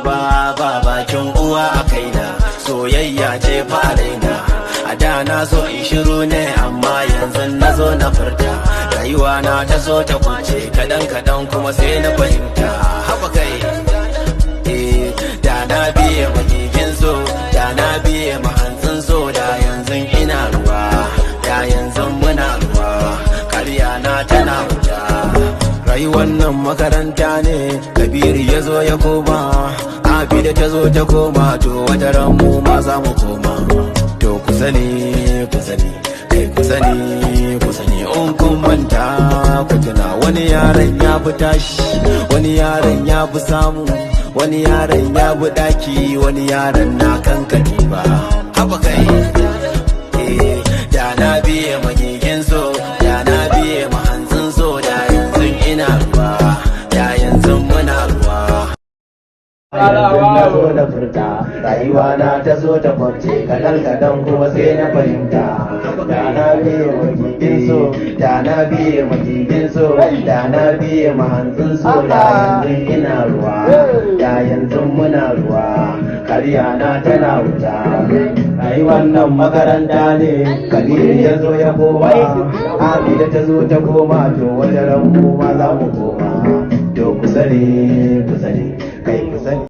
ba bakin uwa a kaina, soyayya ce fa raina. A da na so in shiru ne amma yanzu na zo na furta. Rayuwa na ta so ta kuce kadan kadan kuma sai na fahimta. Haba kai da na biye magigin so, da na biye mahantsin so, da yanzu ina ruwa, da yanzu muna ruwa, karya na tana wuta. Rayuwar nan makaranta ne, Kabiru ya zo ya koma, Abida ta zo ta koma, to wata ran mu ma za mu koma. To ku sani, kai ku sani in kun manta ku tuna wani yaron ya fi tashi, wani yaron ya fi samu, wani yaron ya fi daki, wani yaron na kan katifa. Haba kai da na biye magigin so, da na biye mahantsin so, da yanzu ina ruwa, da yanzu muna ruwa. Na zo na furta, rayuwa na ta zo ta kwance, kadan kadan kuma sai na fahimta. Da na biye magigin so, da na biye magigin so, da na biye mahantsin so, da yanzu ina ruwa, da yanzu muna ruwa, karya na tana wuta. Rayuwar nan makaranta ne, Kabiru ya zo ya koma, Abida ta zo ta koma, to wajen ran mu ma za mu koma. To ku sani, kai ku sani.